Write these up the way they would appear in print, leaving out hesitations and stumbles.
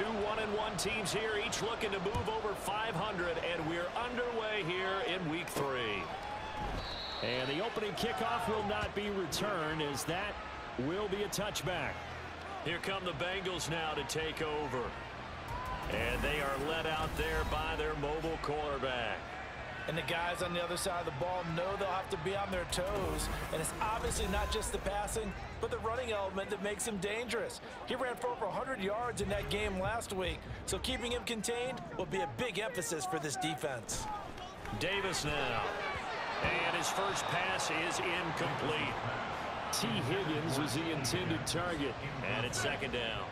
Two 1-1 teams here, each looking to move over 500, and we're underway here in week 3. And the opening kickoff will not be returned, as that will be a touchback. Here come the Bengals now to take over. And they are led out there by their mobile quarterback. And the guys on the other side of the ball know they'll have to be on their toes. And it's obviously not just the passing, but the running element that makes him dangerous. He ran for over 100 yards in that game last week, so keeping him contained will be a big emphasis for this defense. Davis now. And his first pass is incomplete. T. Higgins was the intended target. And it's second down.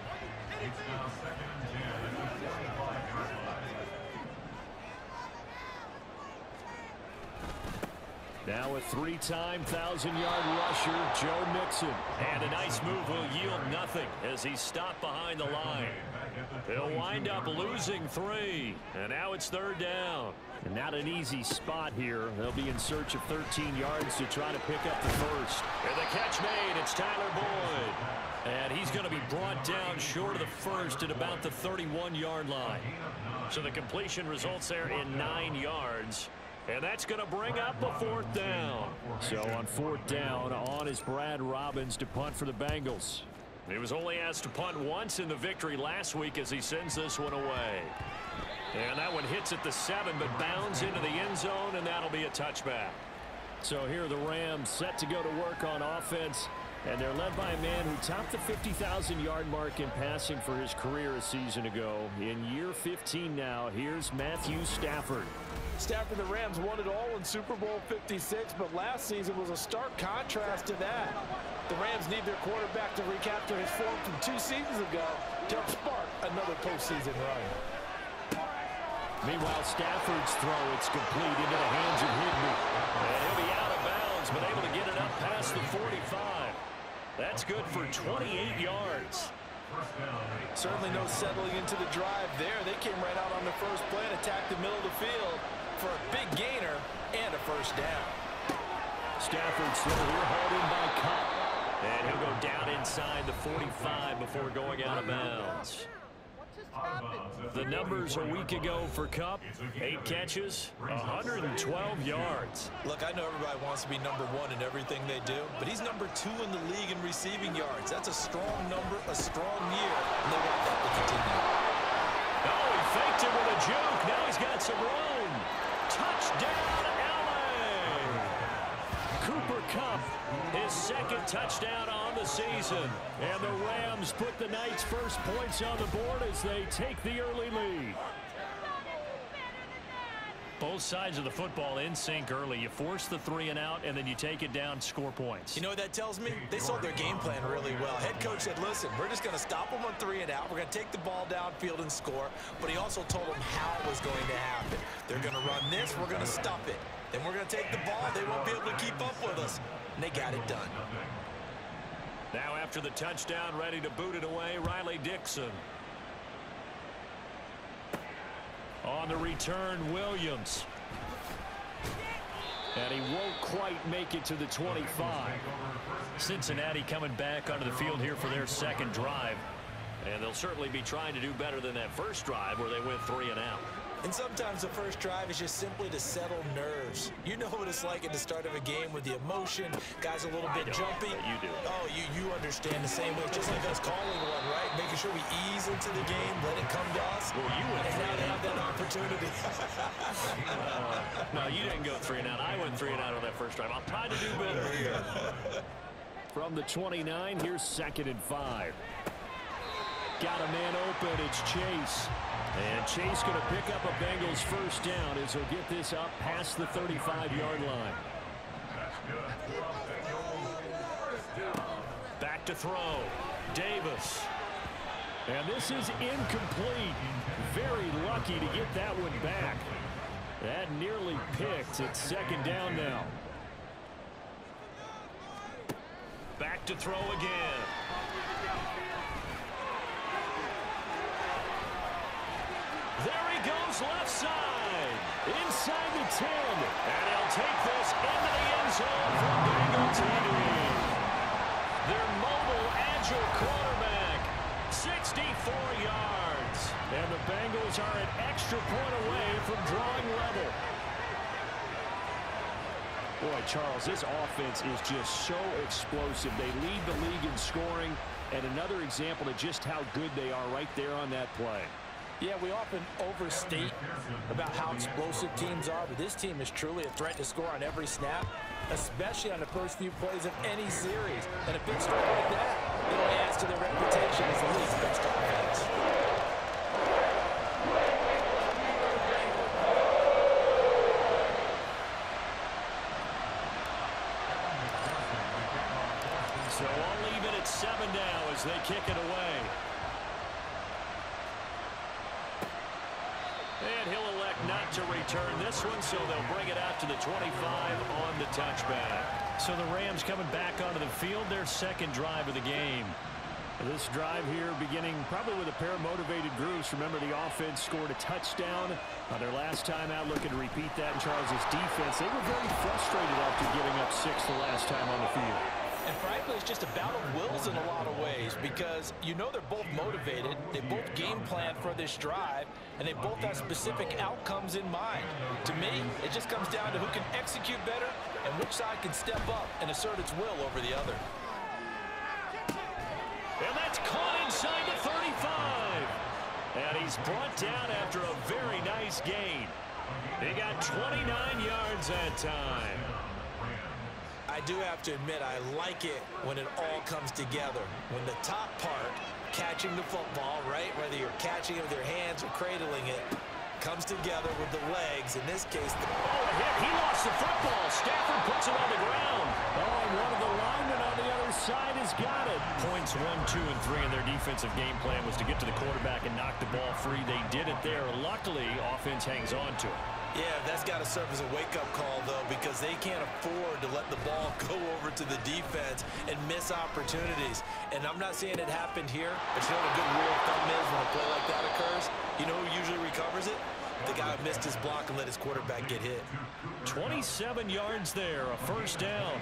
Now a three-time 1,000-yard rusher, Joe Mixon. And a nice move will yield nothing as he's stopped behind the line. He'll wind up losing 3. And now it's third down. And not an easy spot here. They'll be in search of 13 yards to try to pick up the first. And the catch made. It's Tyler Boyd. And he's going to be brought down short of the first at about the 31-yard line. So the completion results there in 9 yards. And that's going to bring up a fourth down. So on fourth down, on is Brad Robbins to punt for the Bengals. He was only asked to punt once in the victory last week as he sends this one away. And that one hits at the 7, but bounds into the end zone, and that'll be a touchback. So here are the Rams set to go to work on offense. And they're led by a man who topped the 50,000-yard mark in passing for his career a season ago. In year 15 now, here's Matthew Stafford. Stafford, the Rams won it all in Super Bowl 56, but last season was a stark contrast to that. The Rams need their quarterback to recapture his form from 2 seasons ago to spark another postseason run. Meanwhile, Stafford's throw, it's complete into the hands of Higbee. And he'll be out of bounds, but able to get it up past the 45. That's good for 28 yards. Certainly no settling into the drive there. They came right out on the first play and attacked the middle of the field for a big gainer and a first down. Stafford's throw here hauled in by Cup. And he'll go down inside the 45 before going out of bounds. The numbers a week ago for Cup: 8 catches, 112 yards. Look, I know everybody wants to be number 1 in everything they do, but he's number 2 in the league in receiving yards. That's a strong number, a strong year, and they want that to continue. Oh, he faked it with a juke. Now he's got some room. Touchdown, LA! Cooper Kupp, his second touchdown on the season. And the Rams put the Knights' first points on the board as they take the early lead. Both sides of the football in sync early. You force the 3 and out, and then you take it down, score points. You know what that tells me? They sold their game plan really well. Head coach said, listen, we're just going to stop them on 3 and out. We're going to take the ball downfield and score. But he also told them how it was going to happen. They're going to run this. We're going to stop it. Then we're going to take the ball. They won't be able to keep up with us. And they got it done. Now after the touchdown, ready to boot it away, Riley Dixon. On the return, Williams. And he won't quite make it to the 25. Cincinnati coming back onto the field here for their second drive. And they'll certainly be trying to do better than that first drive where they went 3 and out. And sometimes the first drive is just simply to settle nerves. You know what it's like at the start of a game with the emotion. Guys a little bit jumpy. You do. Oh, you understand the same way. Just like us calling one, right? Making sure we ease into the game, let it come to us. Well, you went and 3 now and they out. have that opportunity. No, you didn't go 3 and out. I went 3 and out on that first drive. I'll try to do better here. From the 29, here's 2nd and 5. Got a man open. It's Chase. And Chase going to pick up a Bengals first down as he'll get this up past the 35-yard line. Back to throw. Davis. And this is incomplete. Very lucky to get that one back. That nearly picked. It's 2nd down now. Back to throw again. There he goes left side. Inside the 10. And he'll take this into the end zone for Bengal TD. Their mobile, agile quarterback, 64 yards. is. And the Bengals are an extra point away from drawing level. Boy, Charles, this offense is just so explosive. They lead the league in scoring, and another example of just how good they are right there on that play. Yeah, we often overstate about how explosive teams are, but this team is truly a threat to score on every snap, especially on the first few plays of any series. And a big score like that, it adds to their reputation as the league's best offense. So all even at 7 now as they kick it away. And he'll elect not to return this one, so they'll bring it out to the 25 on the touchback. So the Rams coming back onto the field, their second drive of the game. This drive here beginning probably with a pair of motivated groups. Remember, the offense scored a touchdown on their last time out, looking to repeat that in Charles's defense. They were very frustrated after giving up 6 the last time on the field. And frankly, it's just a battle of wills in a lot of ways because you know they're both motivated, they both game plan for this drive, and they both have specific outcomes in mind. To me, it just comes down to who can execute better and which side can step up and assert its will over the other. And that's caught inside the 35. And he's brought down after a very nice gain. He got 29 yards that time. I do have to admit, I like it when it all comes together. When the top part, catching the football, right, whether you're catching it with your hands or cradling it, comes together with the legs. In this case, a hit. He lost the football. Stafford puts it on the ground. Oh, and one of the linemen on the other side has got it. Points 1, 2, and 3 in their defensive game plan was to get to the quarterback and knock the ball free. They did it there. Luckily, offense hangs on to it. Yeah, that's got to serve as a wake-up call, though, because they can't afford to let the ball go over to the defense and miss opportunities. And I'm not saying it happened here, but you know what a good rule of thumb is when a play like that occurs? You know who usually recovers it? The guy who missed his block and let his quarterback get hit. 27 yards there, a first down.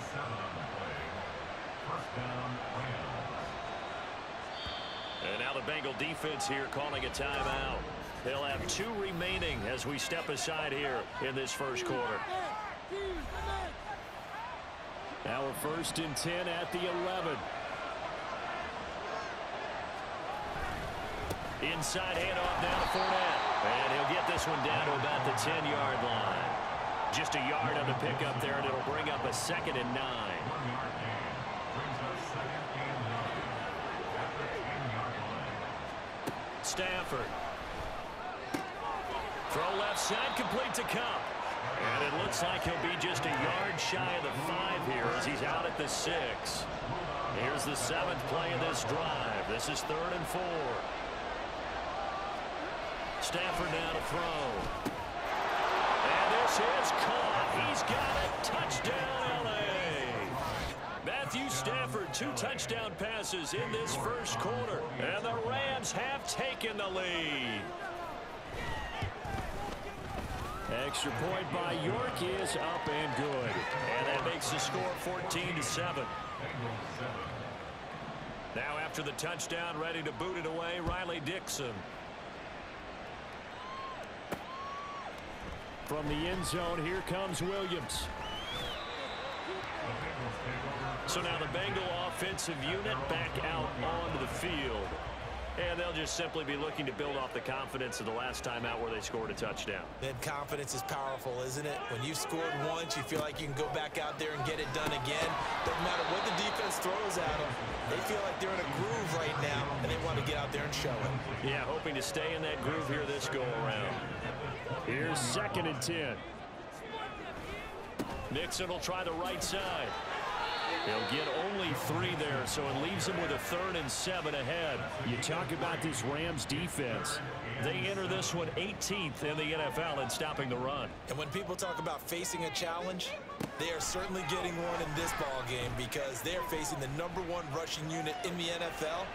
And now the Bengal defense here calling a timeout. They'll have 2 remaining as we step aside here in this first quarter. Now we're 1st and 10 at the 11. Inside handoff down to Fournette. And he'll get this one down to about the 10-yard line. Just a yard on the pickup there, and it'll bring up a 2nd and 9. Stafford. Throw left side, complete to Cup. And it looks like he'll be just a yard shy of the 5 here as he's out at the 6. Here's the 7th play of this drive. This is 3rd and 4. Stafford now to throw. And this is caught. He's got it. Touchdown, L.A. Matthew Stafford, 2 touchdown passes in this first quarter. And the Rams have taken the lead. Extra point by York is up and good. And that makes the score 14-7. Now after the touchdown, ready to boot it away, Riley Dixon. From the end zone, here comes Williams. So now the Bengal offensive unit back out onto the field. And they'll just simply be looking to build off the confidence of the last time out where they scored a touchdown. Then confidence is powerful, isn't it? When you've scored once, you feel like you can go back out there and get it done again. Doesn't matter what the defense throws at them. They feel like they're in a groove right now, and they want to get out there and show it. Yeah, hoping to stay in that groove here this go-around. Here's 2nd and 10. Nixon will try the right side. He'll get only 3 there, so it leaves him with a 3rd and 7 ahead. You talk about this Rams defense. They enter this one 18th in the NFL in stopping the run. And when people talk about facing a challenge, they are certainly getting one in this ball game because they're facing the #1 rushing unit in the NFL.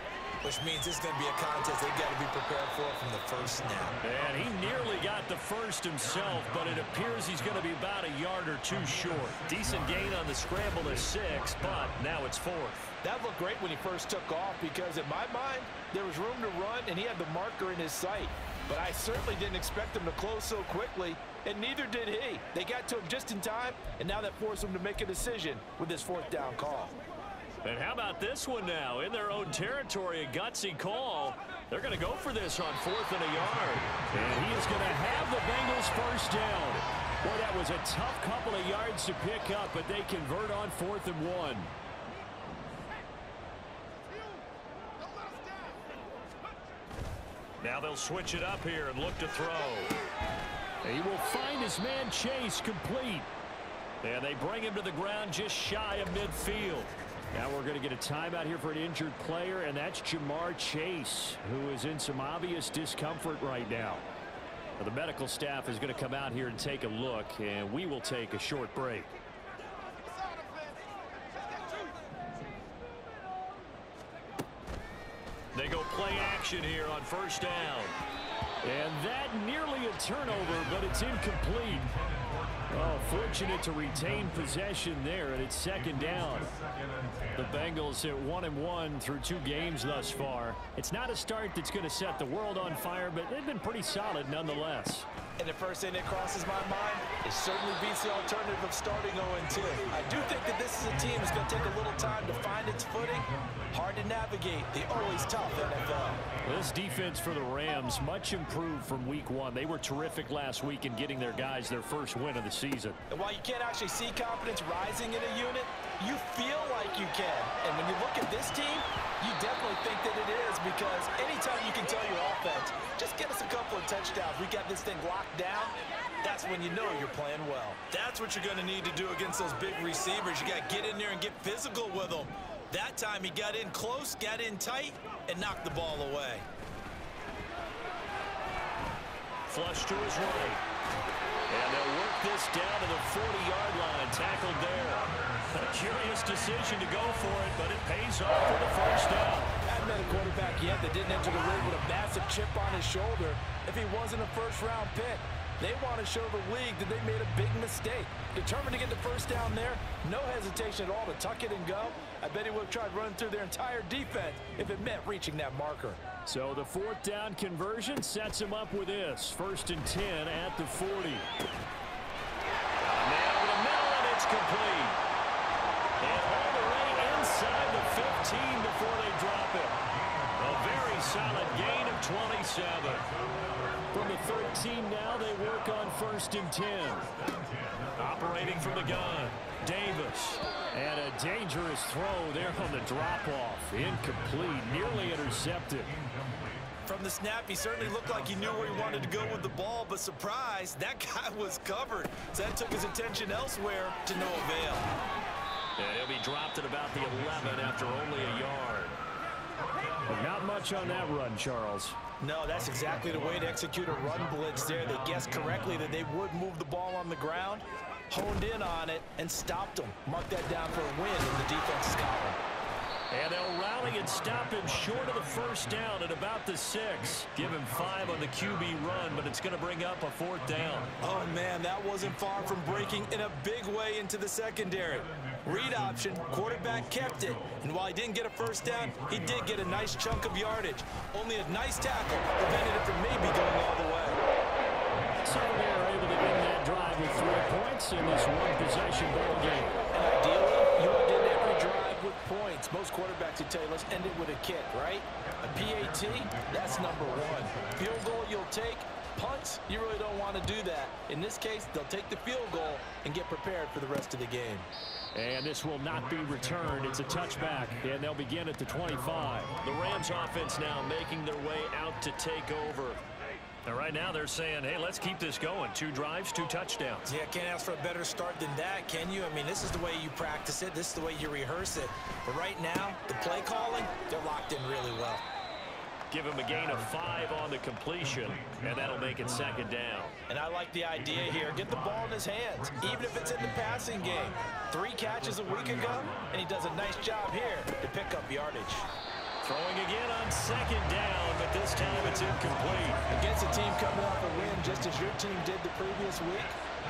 which means this is going to be a contest they've got to be prepared for from the first snap. And he nearly got the first himself, but it appears he's going to be about a yard or two short. Decent gain on the scramble to 6, but now it's 4th. That looked great when he first took off because, in my mind, there was room to run, and he had the marker in his sight. But I certainly didn't expect him to close so quickly, and neither did he. They got to him just in time, and now that forced him to make a decision with this 4th down call. And how about this one now? In their own territory, a gutsy call. They're going to go for this on 4th and a yard. And he is going to have the Bengals first down. Boy, that was a tough couple of yards to pick up, but they convert on 4th and 1. Now they'll switch it up here and look to throw. He will find his man Chase complete. And they bring him to the ground just shy of midfield. Now we're going to get a timeout here for an injured player, and that's Jamar Chase, who is in some obvious discomfort right now. Well, the medical staff is going to come out here and take a look, and we will take a short break. They go play action here on first down. And that nearly a turnover, but it's incomplete. Oh, fortunate to retain possession there, and it's 2nd down. The Bengals at 1-1 through 2 games thus far. It's not a start that's going to set the world on fire, but they've been pretty solid nonetheless. And the first thing that crosses my mind, it certainly beats the alternative of starting 0-2. I do think that this is a team that's going to take a little time to find its footing. Hard to navigate the always tough NFL. This defense for the Rams, much improved from week 1. They were terrific last week in getting their guys their first win of the season. And while you can't actually see confidence rising in a unit, you feel like you can. And when you look at this team, you definitely think that it is, because anytime you can tell your offense, just get us a couple of touchdowns, we got this thing locked down, that's when you know you're playing well. That's what you're going to need to do against those big receivers. You got to get in there and get physical with them. That time he got in close, got in tight, and knocked the ball away. Flush to his right. And they'll work this down to the 40-yard line. Tackled there. A curious decision to go for it, but it pays off for the first down. Hadn't been a quarterback yet that didn't enter the ring with a massive chip on his shoulder if he wasn't a first-round pick. They want to show the league that they made a big mistake. Determined to get the first down there, no hesitation at all to tuck it and go. I bet he would have tried running through their entire defense if it meant reaching that marker. So the 4th down conversion sets him up with this. 1st and 10 at the 40. Now to the middle, and it's complete. And all the way inside the 15 before they drop it. A very solid gain of 27. From the 13 now, they work on 1st and 10. Operating from the gun, Davis. And a dangerous throw there on the drop-off. Incomplete, nearly intercepted. From the snap, he certainly looked like he knew where he wanted to go with the ball, but surprise, that guy was covered. So that took his attention elsewhere to no avail. And he'll be dropped at about the 11 after only a yard. But not much on that run, Charles. No, that's exactly the way to execute a run blitz there. They guessed correctly that they would move the ball on the ground, honed in on it, and stopped them. Mark that down for a win in the defense's column. And they'll rally and stop him short of the first down at about the 6. Give him 5 on the QB run, but it's going to bring up a 4th down. Oh, man, that wasn't far from breaking in a big way into the secondary. Read option, quarterback kept it. And while he didn't get a first down, he did get a nice chunk of yardage. Only a nice tackle prevented it from maybe going all the way. So they're able to end that drive with 3 points in this one-possession ball game. And ideally, you want to end every drive with points. Most quarterbacks would tell you, let's end it with a kick, right? A PAT, that's number 1. Field goal you'll take. Punts, you really don't want to do that. In this case, they'll take the field goal and get prepared for the rest of the game. And this will not be returned. It's a touchback, and they'll begin at the 25. The Rams offense now making their way out to take over. And right now they're saying, hey, let's keep this going. 2 drives, 2 touchdowns. Yeah, can't ask for a better start than that, can you? I mean, this is the way you practice it. This is the way you rehearse it. But right now, the play calling, they're locked in really well. Give him a gain of 5 on the completion, and that'll make it 2nd down. And I like the idea here. Get the ball in his hands, even if it's in the passing game. 3 catches a week ago, and he does a nice job here to pick up yardage. Throwing again on second down, but this time it's incomplete. Against a team coming off a win just as your team did the previous week,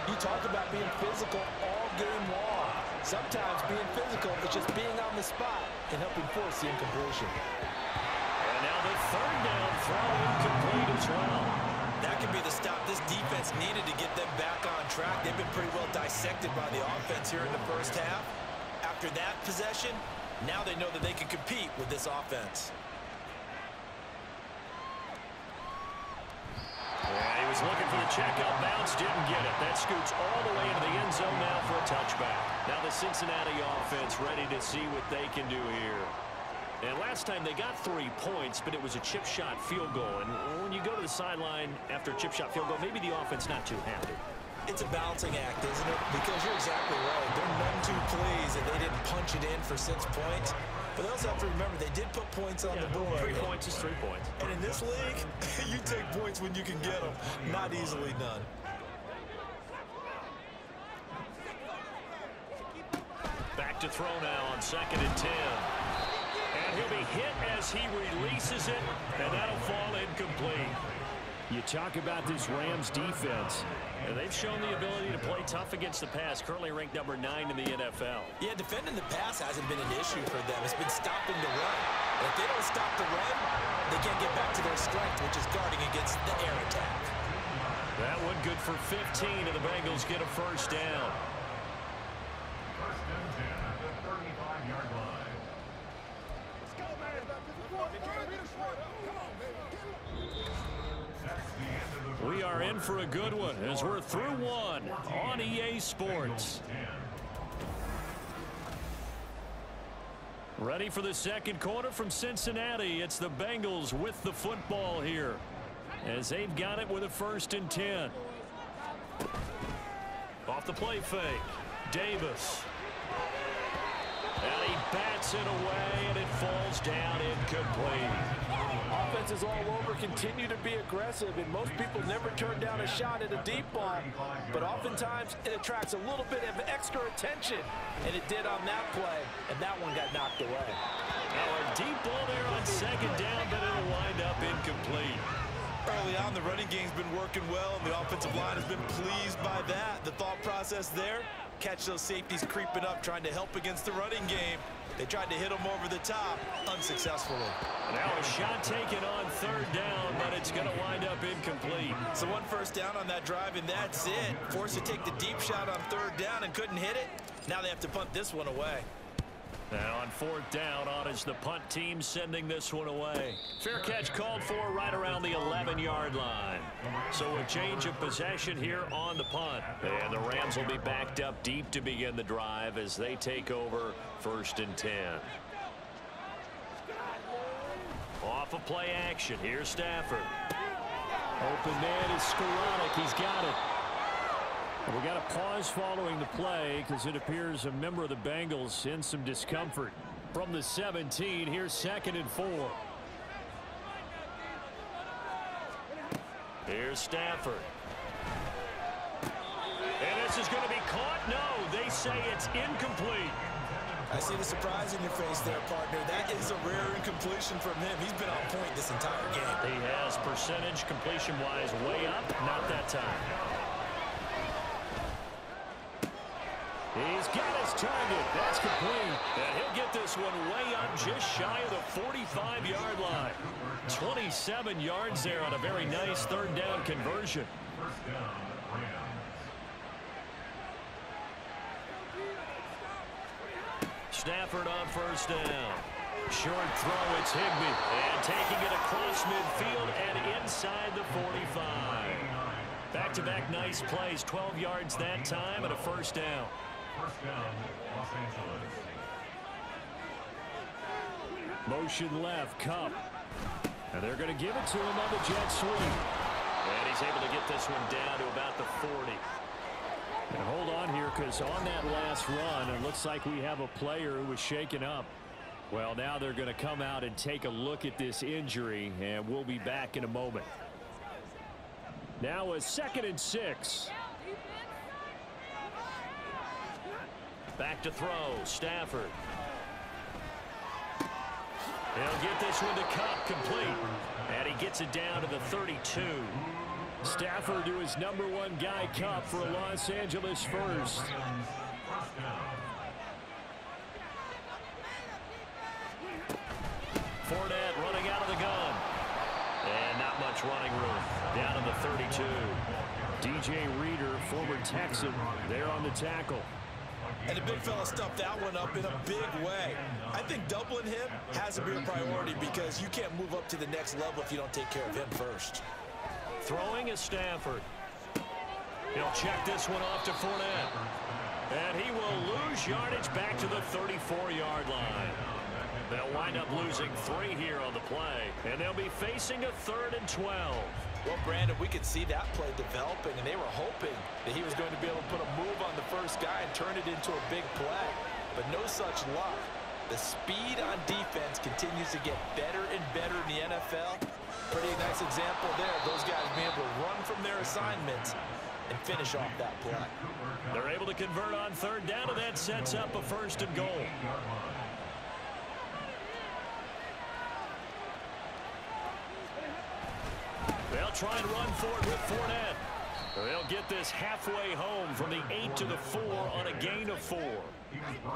you talk about being physical all game long. Sometimes being physical is just being on the spot and helping force the incompletion. And now the third down throw incomplete as well. That could be the stop this defense needed to get them back on track. They've been pretty well dissected by the offense here in the first half. After that possession, now they know that they can compete with this offense. Yeah, he was looking for the checkout bounce, didn't get it. That scoots all the way into the end zone now for a touchback. Now the Cincinnati offense ready to see what they can do here. And last time they got 3 points, but it was a chip shot field goal. And when you go to the sideline after a chip shot field goal, maybe the offense not too happy. It's a balancing act, isn't it? Because you're exactly right. They're none too pleased that they didn't punch it in for 6 points. But they also have to remember they did put points on the board. 3 points is 3 points. And in this league, you take points when you can get them. Not easily done. Back to throw now on 2nd and 10. And he'll be hit as he releases it, and that'll fall incomplete. You talk about this Rams defense, and they've shown the ability to play tough against the pass, currently ranked number 9 in the NFL. Yeah, defending the pass hasn't been an issue for them. It's been stopping the run. And if they don't stop the run, they can't get back to their strength, which is guarding against the air attack. That one good for 15, and the Bengals get a first down. First and 10 at the 35-yard line. Let's go, man. We are in for a good one as we're through one on EA Sports. Ready for the second quarter from Cincinnati. It's the Bengals with the football here as they've got it with a 1st and 10. Off the play fake, Davis. And he bats it away, and it falls down incomplete. Offenses all over continue to be aggressive, and most people never turn down a shot at a deep ball. But oftentimes, it attracts a little bit of extra attention, and it did on that play, and that one got knocked away. Now a deep ball there on 2nd down, but it'll wind up incomplete. Early on, the running game's been working well, and the offensive line has been pleased by that. The thought process there, catch those safeties creeping up, trying to help against the running game. They tried to hit them over the top, unsuccessfully. Now a shot taken on 3rd down, but it's going to wind up incomplete. So 1 first down on that drive, and that's it. Forced to take the deep shot on 3rd down and couldn't hit it. Now they have to punt this one away. And on 4th down, on is the punt team sending this one away. Fair catch called for right around the 11-yard line. So a change of possession here on the punt. And the Rams will be backed up deep to begin the drive as they take over 1st and 10. Off of play action. Here's Stafford. Open man is Skoranek. He's got it. We got a pause following the play because it appears a member of the Bengals in some discomfort. From the 17, here's 2nd and 4. Here's Stafford. And this is going to be caught. No, they say it's incomplete. I see the surprise in your face there, partner. That is a rare incompletion from him. He's been on point this entire game. He has percentage completion-wise way up. Not that time. He's got his target. That's complete. And he'll get this one way up just shy of the 45-yard line. 27 yards there on a very nice 3rd down conversion. First down, Rams. Stafford on 1st down. Short throw, it's Higbee. And taking it across midfield and inside the 45. Back-to-back nice plays. 12 yards that time and a 1st down. First down, Los Angeles. Motion left, Cup. And they're going to give it to him on the jet sweep. And he's able to get this one down to about the 40. And hold on here because on that last run, it looks like we have a player who was shaken up. Well, now they're going to come out and take a look at this injury, and we'll be back in a moment. Now a 2nd and 6. Back to throw, Stafford. He'll get this one to Cup, complete. And he gets it down to the 32. Stafford to his #1 guy, Cup, for a Los Angeles first. Fournette running out of the gun. And not much running room. Down to the 32. DJ Reader, former Texan, there on the tackle. And the big fella stuffed that one up in a big way. I think doubling him has to be a priority because you can't move up to the next level if you don't take care of him first. Throwing is Stafford. He'll check this one off to Fournette. And he will lose yardage back to the 34-yard line. They'll wind up losing 3 here on the play. And they'll be facing a 3rd and 12. Well, Brandon, we could see that play developing, and they were hoping that he was going to be able to put a move on the first guy and turn it into a big play. But no such luck. The speed on defense continues to get better and better in the NFL. Pretty nice example there of those guys being able to run from their assignments and finish off that play. They're able to convert on 3rd down, and that sets up a 1st and goal. They'll try and run for it with Fournette. They'll get this halfway home from the 8 to the 4 on a gain of 4.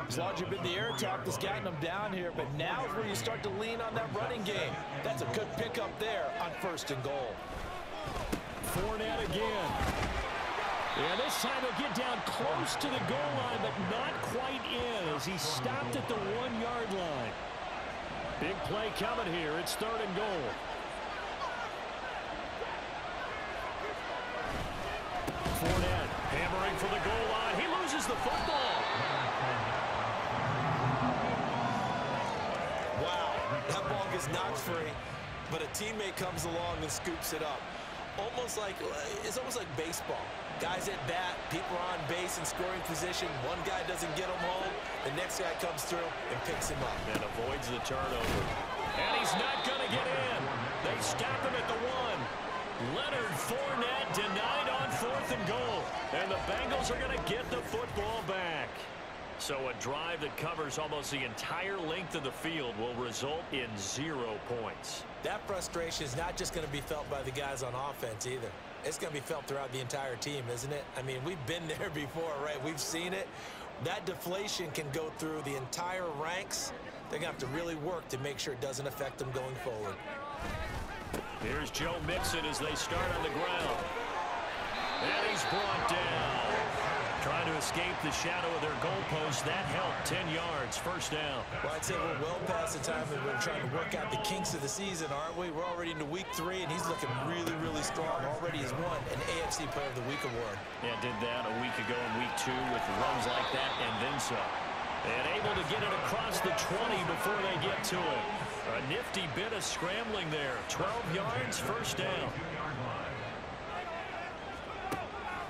As long as you've been the air attack that's gotten them down here, but now is where you start to lean on that running game. That's a good pickup there on 1st and goal. Fournette again. Yeah, this time he'll get down close to the goal line, but not quite in as he stopped at the 1-yard line. Big play coming here. It's 3rd and goal. Fournette hammering for the goal line. He loses the football. Wow, that ball gets knocked free, but a teammate comes along and scoops it up. It's almost like baseball. Guys at bat, people are on base in scoring position. One guy doesn't get him home. The next guy comes through and picks him up. And avoids the turnover. And he's not going to get in. They stop him at the 1. Leonard Fournette denied on 4th and goal. And the Bengals are going to get the football back. So a drive that covers almost the entire length of the field will result in 0 points. That frustration is not just going to be felt by the guys on offense either. It's going to be felt throughout the entire team, isn't it? I mean, we've been there before, right? We've seen it. That deflation can go through the entire ranks. They're going to have to really work to make sure it doesn't affect them going forward. Here's Joe Mixon as they start on the ground. And he's brought down. Trying to escape the shadow of their goalpost. That helped. 10 yards. 1st down. Well, I'd say we're well past the time that we're trying to work out the kinks of the season, aren't we? We're already into week 3, and he's looking really, really strong. Already has won an AFC Player of the Week award. Yeah, did that a week ago in week 2 with runs like that and then some. And able to get it across the 20 before they get to it. A nifty bit of scrambling there. 12 yards, 1st down.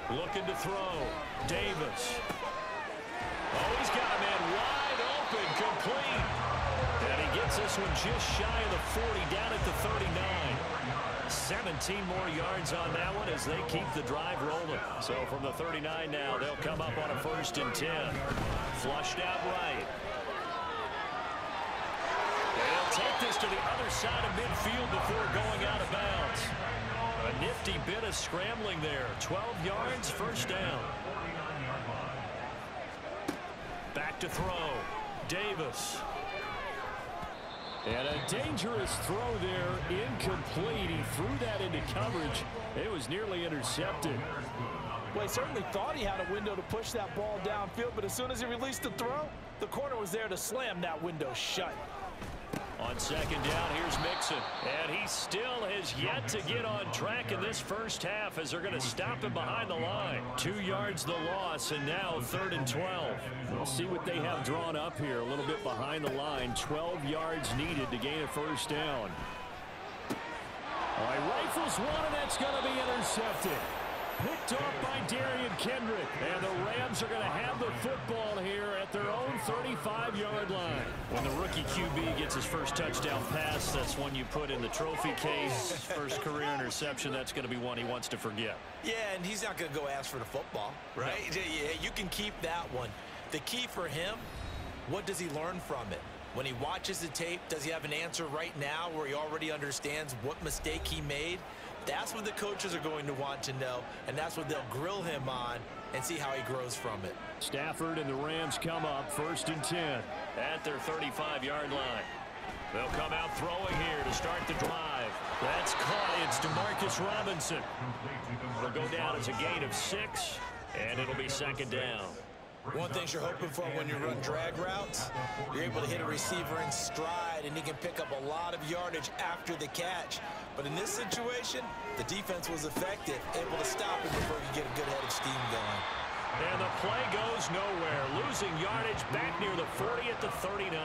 Looking to throw. Davis. Oh, he's got a man wide open, complete. And he gets this one just shy of the 40, down at the 39. 17 more yards on that one as they keep the drive rolling. So from the 39 now, they'll come up on a 1st and 10. Flushed out right. They'll take this to the other side of midfield before going out of bounds. A nifty bit of scrambling there. 12 yards, 1st down. Back to throw. Davis. And a dangerous throw there. Incomplete. He threw that into coverage. It was nearly intercepted. Well, he certainly thought he had a window to push that ball downfield, but as soon as he released the throw, the corner was there to slam that window shut. On 2nd down, here's Mixon. And he still has yet to get on track in this 1st half as they're going to stop him behind the line. 2 yards the loss, and now 3rd and 12. We'll see what they have drawn up here. A little bit behind the line. 12 yards needed to gain a 1st down. All right, rifles one, and that's going to be intercepted. Picked off by Darian Kendrick. And the Rams are going to have the football here at their own 35-yard line. When the rookie QB gets his first touchdown pass, that's one you put in the trophy case. First career interception, that's going to be one he wants to forget. Yeah, and he's not going to go ask for the football, right? No. Yeah, you can keep that one. The key for him, what does he learn from it? When he watches the tape, does he have an answer right now where he already understands what mistake he made? That's what the coaches are going to want to know, and that's what they'll grill him on and see how he grows from it. Stafford and the Rams come up 1st and 10 at their 35-yard line. They'll come out throwing here to start the drive. That's caught. It's DeMarcus Robinson. It'll go down as a gain of 6, and it'll be 2nd down. One thing you're hoping for when you run drag routes, you're able to hit a receiver in stride, and he can pick up a lot of yardage after the catch. But in this situation, the defense was effective, able to stop him before he could get a good head of steam going. And the play goes nowhere, losing yardage back near the 40 at the 39.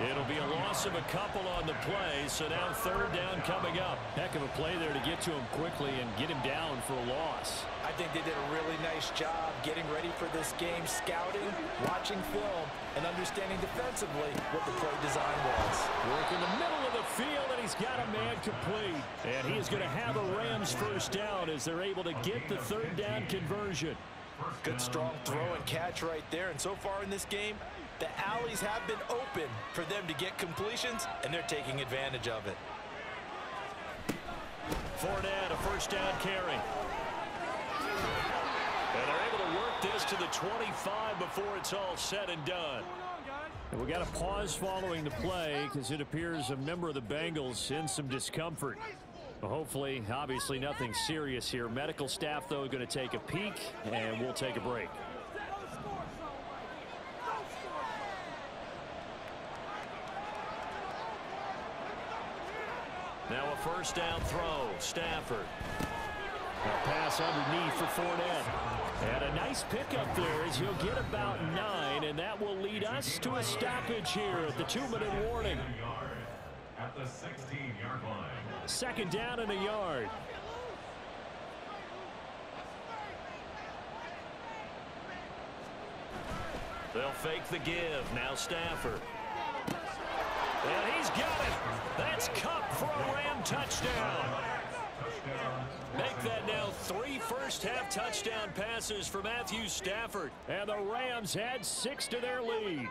It'll be a loss of a couple on the play, so now 3rd down coming up. Heck of a play there to get to him quickly and get him down for a loss. I think they did a really nice job getting ready for this game, scouting, watching film, and understanding defensively what the play design was. Work in the middle of the field, and he's got a man complete. And he is going to have a Rams 1st down as they're able to get the 3rd down conversion. Good strong throw and catch right there. And so far in this game, the alleys have been open for them to get completions, and they're taking advantage of it. Fournette, a 1st down carry. And they're able to work this to the 25 before it's all said and done. And we got a pause following the play because it appears a member of the Bengals in some discomfort. Well, hopefully, obviously nothing serious here. Medical staff, though, going to take a peek, and we'll take a break. Now a 1st down throw. Stafford. A pass underneath for Fournette. And a nice pickup there as he'll get about 9, and that will lead us to a stoppage here at the 2-minute warning. At the 16-yard line. 2nd down and a yard. They'll fake the give. Now Stafford. And he's got it. That's Cup for a Ram touchdown. Make that now 3 first-half touchdown passes for Matthew Stafford. And the Rams add 6 to their lead.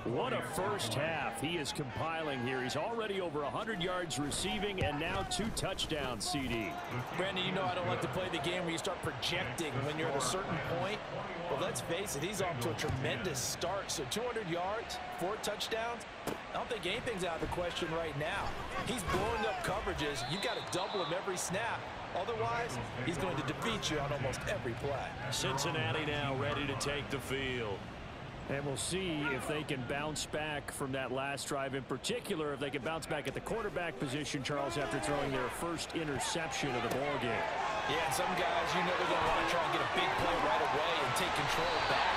What a first half he is compiling here. He's already over 100 yards receiving and now 2 touchdowns, CD. Brandon, you know I don't like to play the game where you start projecting when you're at a certain point. But let's face it, he's off to a tremendous start. So 200 yards, 4 touchdowns. I don't think anything's out of the question right now. He's blowing up coverages. You've got to double him every snap. Otherwise, he's going to defeat you on almost every play. Cincinnati now ready to take the field. And we'll see if they can bounce back from that last drive, in particular if they can bounce back at the quarterback position, Charles, after throwing their first interception of the ball game. Yeah, and some guys, you know, they're going to want to try and get a big play right away and take control back.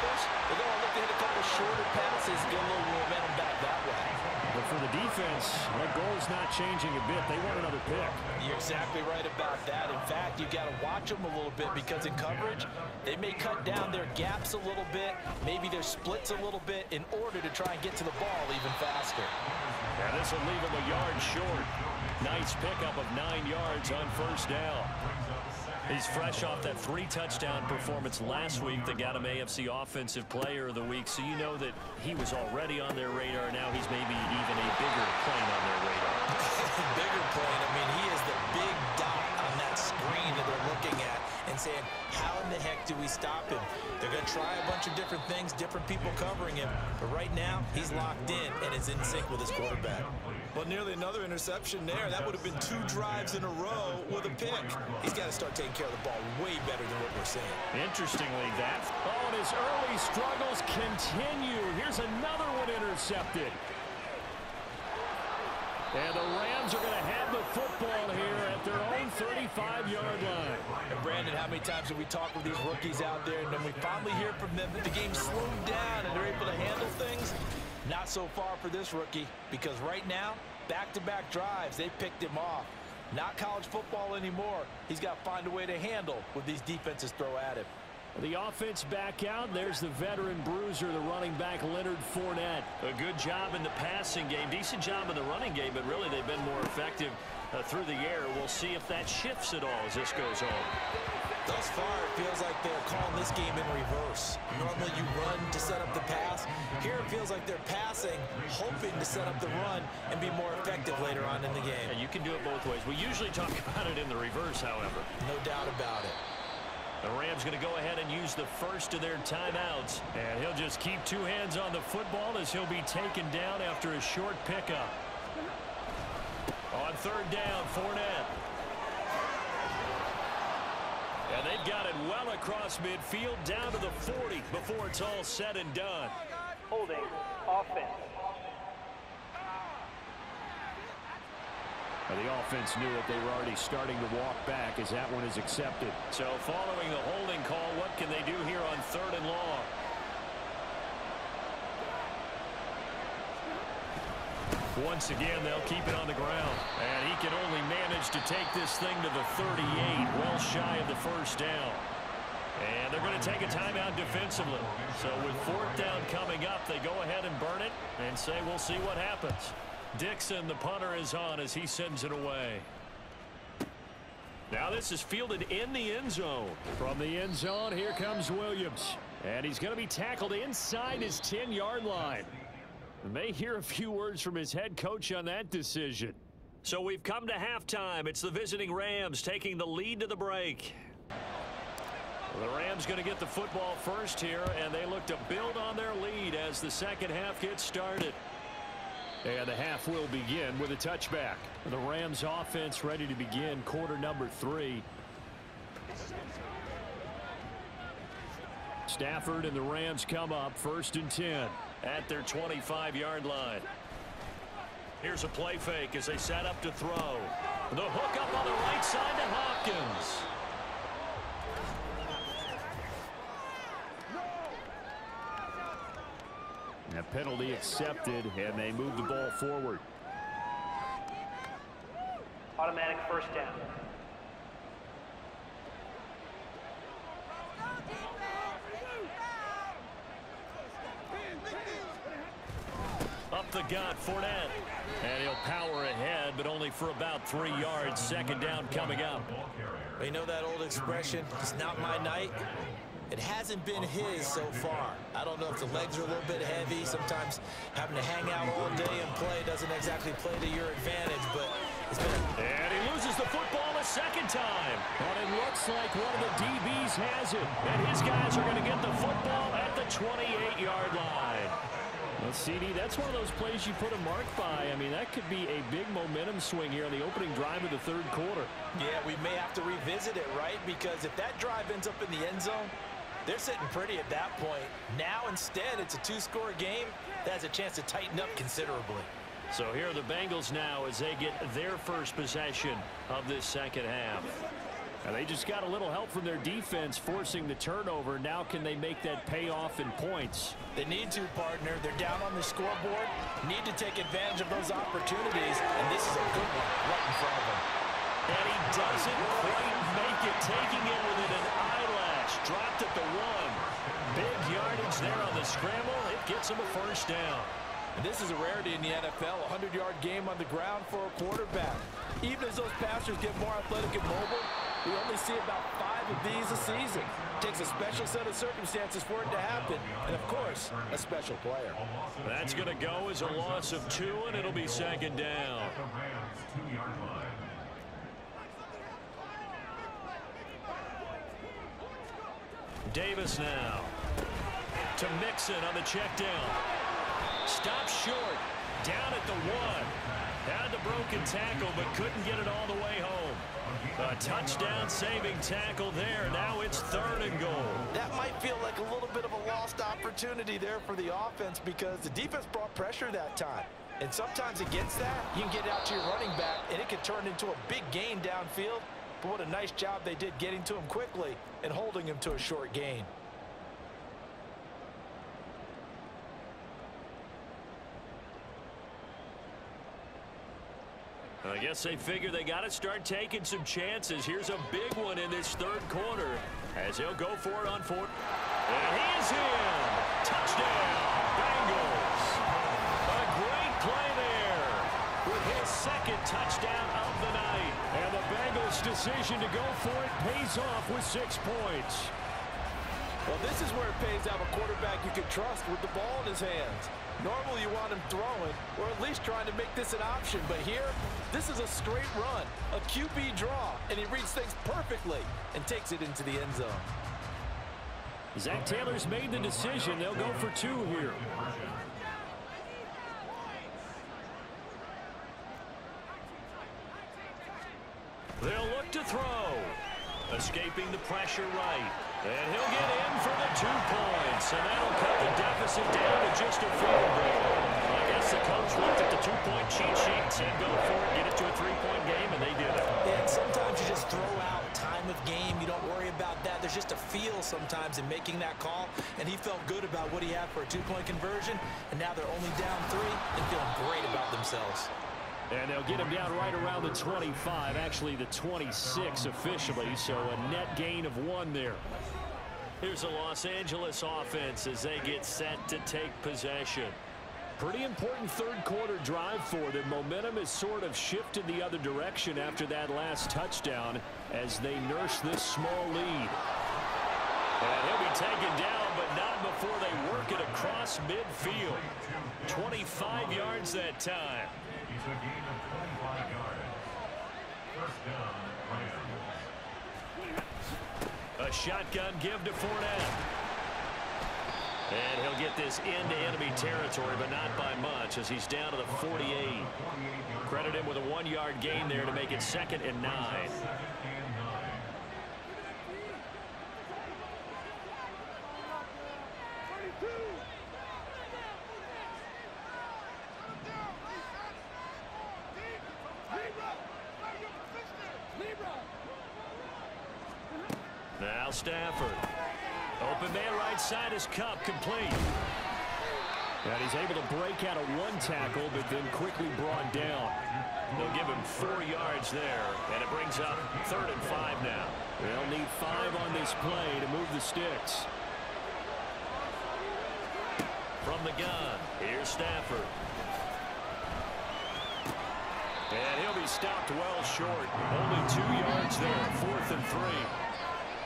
Others, they're going to look to hit a couple shorter passes, get a little momentum back that way. But for the defense, that goal's not changing a bit. They want another pick. You're exactly right about that. In fact, you got to watch them a little bit because in coverage, they may cut down their gaps a little bit, maybe their splits a little bit in order to try and get to the ball even faster. And this will leave them a yard short. Nice pickup of 9 yards on 1st down. He's fresh off that 3-touchdown performance last week that got him AFC Offensive Player of the Week, so you know that he was already on their radar. Now he's maybe even a bigger plane on their radar. Bigger plane. I mean, he is the big dot on that screen that they're looking at and saying, how in the heck do we stop him? They're going to try a bunch of different things, different people covering him, but right now he's locked in and is in sync with his quarterback. Well, nearly another interception there. That would have been 2 drives in a row with a pick. He's got to start taking care of the ball way better than what we're seeing. Interestingly, that's and his early struggles continue. Here's another one intercepted. And the Rams are going to have the football here at their own 35-yard line. And Brandon, how many times have we talked with these rookies out there, and then we finally hear from them that the game slowed down and they're able to handle things? Not so far for this rookie, because right now, back-to-back drives, they picked him off. Not college football anymore. He's got to find a way to handle what these defenses throw at him. The offense back out. There's the veteran bruiser, the running back, Leonard Fournette. A good job in the passing game. Decent job in the running game, but really they've been more effective through the air. We'll see if that shifts at all as this goes on. Thus far, it feels like they're calling this game in reverse. Normally you run to set up the pass. Here it feels like they're passing, hoping to set up the run and be more effective later on in the game. Yeah, you can do it both ways. We usually talk about it in the reverse, however. No doubt about it. The Rams going to go ahead and use the first of their timeouts. And he'll just keep two hands on the football as he'll be taken down after a short pickup. On third down, Fournette. And they've got it well across midfield down to the 40 before it's all said and done. Holding offense. The offense knew it. They were already starting to walk back as that one is accepted. So following the holding call, what can they do here on third and long? Once again, they'll keep it on the ground. And he can only manage to take this thing to the 38, well shy of the first down. And they're going to take a timeout defensively. So with fourth down coming up, they go ahead and burn it and say we'll see what happens. Dixon, the punter, is on as he sends it away. Now this is fielded in the end zone. From the end zone, here comes Williams. And he's going to be tackled inside his 10-yard line. And they hear a few words from his head coach on that decision. So we've come to halftime. It's the visiting Rams taking the lead to the break. The Rams going to get the football first here, and they look to build on their lead as the second half gets started. And the half will begin with a touchback. The Rams offense ready to begin quarter number 3. Stafford and the Rams come up first and 10 at their 25-yard line. Here's a play fake as they set up to throw. The hook up on the right side to Hopkins. A penalty accepted, and they move the ball forward. Automatic first down. Up the gut, Fournette. And he'll power ahead, but only for about 3 yards. Second down coming up. You know that old expression, it's not my night? It hasn't been his so far. I don't know if the legs are a little bit heavy. Sometimes having to hang out all day and play doesn't exactly play to your advantage, but it's been And he loses the football a second time. And it looks like one of the DBs has it. And his guys are going to get the football at the 28-yard line. Well, CD, that's one of those plays you put a mark by. I mean, that could be a big momentum swing here on the opening drive of the third quarter. Yeah, we may have to revisit it, right? Because if that drive ends up in the end zone, they're sitting pretty at that point. Now, instead, it's a 2-score game. That has a chance to tighten up considerably. So here are the Bengals now as they get their first possession of this second half. And they just got a little help from their defense forcing the turnover. Now can they make that pay off in points? They need to, partner. They're down on the scoreboard. Need to take advantage of those opportunities. And this is a good one right in front of them. And he doesn't quite make it, taking it within an eyelash. Dropped at the 1. Big yardage there on the scramble. It gets him a first down. And this is a rarity in the NFL, a 100-yard game on the ground for a quarterback. Even as those passers get more athletic and mobile, we only see about 5 of these a season. It takes a special set of circumstances for it to happen, and of course, a special player. That's going to go as a loss of 2, and it'll be second down. Davis now to Mixon on the check down. Stopped short, down at the 1. Had the broken tackle, but couldn't get it all the way home. A touchdown saving tackle there. Now it's 3rd and goal. That might feel like a little bit of a lost opportunity there for the offense because the defense brought pressure that time. And sometimes against that, you can get out to your running back, and it can turn into a big gain downfield. But what a nice job they did getting to him quickly and holding him to a short gain. I guess they figure they got to start taking some chances. Here's a big one in this third quarter as he'll go for it on 4th. And he is in. Touchdown, Bengals. A great play there with his 2nd touchdown of the night. And the Bengals just decision to go for it pays off with 6 points. Well, this is where it pays to have a quarterback you can trust with the ball in his hands. Normally you want him throwing, or at least trying to make this an option. But here, this is a straight run, a QB draw, and he reads things perfectly and takes it into the end zone. Zach Taylor's made the decision. They'll go for 2 here. They'll look to throw. Escaping the pressure right. And he'll get in for the 2 points. And that'll cut the deficit down to just a field goal. I guess the coach looked at the 2-point cheat sheet and said, go for it, get it to a 3-point game, and they did it. And sometimes you just throw out time of game. You don't worry about that. There's just a feel sometimes in making that call. And he felt good about what he had for a 2-point conversion. And now they're only down 3 and feeling great about themselves. And they'll get him down right around the 25, actually the 26 officially, so a net gain of 1 there. Here's the Los Angeles offense as they get set to take possession. Pretty important third-quarter drive for them. Momentum has sort of shifted the other direction after that last touchdown as they nurse this small lead. And he'll be taken down, but not before they work it across midfield. 25 yards that time. It's a gain of 25 yards. First down, Rams. A shotgun give to Fournette. And he'll get this into enemy territory, but not by much as he's down to the 48. Credit him with a 1-yard gain there to make it 2nd and 9. Now Stafford. Open man right side is Cup complete. And he's able to break out of 1 tackle, but then quickly brought down. They'll give him 4 yards there, and it brings up 3rd and 5 now. They'll need 5 on this play to move the sticks. From the gun, here's Stafford. And he'll be stopped well short. Only 2 yards there, 4th and 3.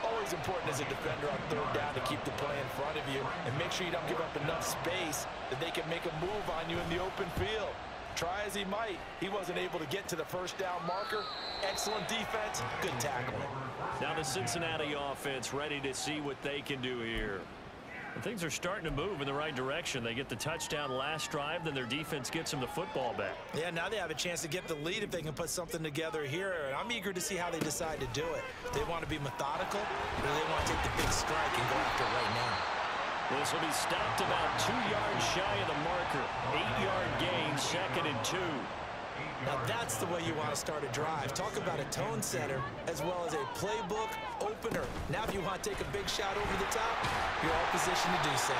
Always important as a defender on 3rd down to keep the play in front of you and make sure you don't give up enough space that they can make a move on you in the open field. Try as he might, he wasn't able to get to the 1st down marker. Excellent defense, good tackling. Now the Cincinnati offense ready to see what they can do here. And things are starting to move in the right direction. They get the touchdown last drive, then their defense gets them the football back. Yeah, now they have a chance to get the lead if they can put something together here. And I'm eager to see how they decide to do it. They want to be methodical, or they want to take the big strike and go after it right now. This will be stopped about 2 yards shy of the marker. 8-yard gain, 2nd and 2. Now that's the way you want to start a drive. Talk about a tone setter as well as a playbook opener. Now if you want to take a big shot over the top, you're all positioned to do so.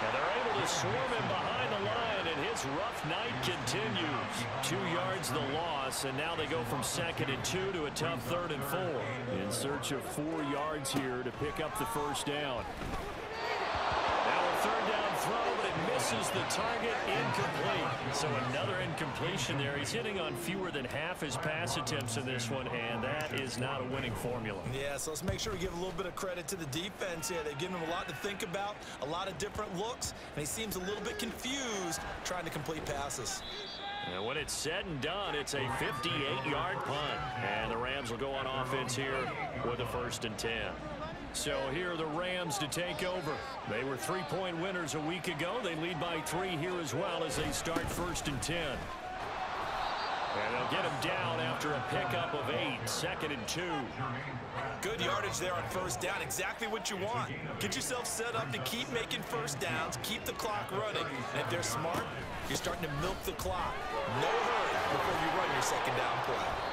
And they're able to swarm him behind the line, and his rough night continues. 2 yards the loss, and now they go from 2nd and 2 to a tough 3rd and 4. In search of 4 yards here to pick up the 1st down. Now a 3rd down throw, but it misses the target, incomplete. So another incompletion there. He's hitting on fewer than half his pass attempts in this one, and that is not a winning formula. Yeah, so let's make sure we give a little bit of credit to the defense here. They've given him a lot to think about, a lot of different looks, and he seems a little bit confused trying to complete passes. And when it's said and done, it's a 58-yard punt. And the Rams will go on offense here with a 1st and 10. So here are the Rams to take over. They were 3-point winners a week ago. They lead by 3 here as well as they start 1st and 10. And they'll get him down after a pickup of 8, 2nd and 2. Good yardage there on 1st down. Exactly what you want. Get yourself set up to keep making 1st downs, keep the clock running. And if they're smart, you're starting to milk the clock. No hurry before you run your 2nd down play.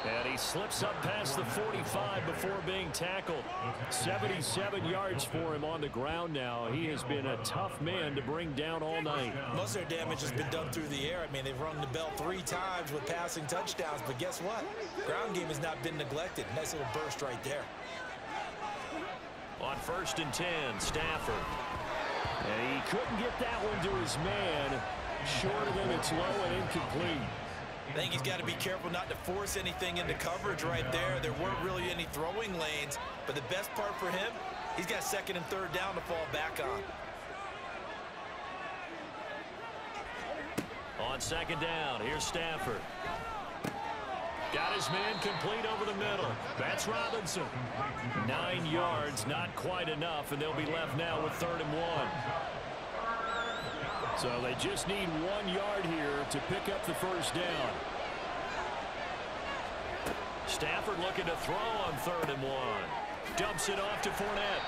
And he slips up past the 45 before being tackled. 77 yards for him on the ground now. He has been a tough man to bring down all night. Most of their damage has been done through the air. I mean, they've rung the bell 3 times with passing touchdowns, but guess what? Ground game has not been neglected. Nice little burst right there. On 1st and 10, Stafford. And he couldn't get that one to his man. Short of him, it's low and incomplete. I think he's got to be careful not to force anything into coverage right there. There weren't really any throwing lanes, but the best part for him, he's got second and third down to fall back on. On second down, here's Stafford. Got his man complete over the middle. That's Robinson. 9 yards, not quite enough, and they'll be left now with 3rd and 1. So they just need 1 yard here to pick up the first down. Stafford looking to throw on 3rd and 1. Dumps it off to Fournette.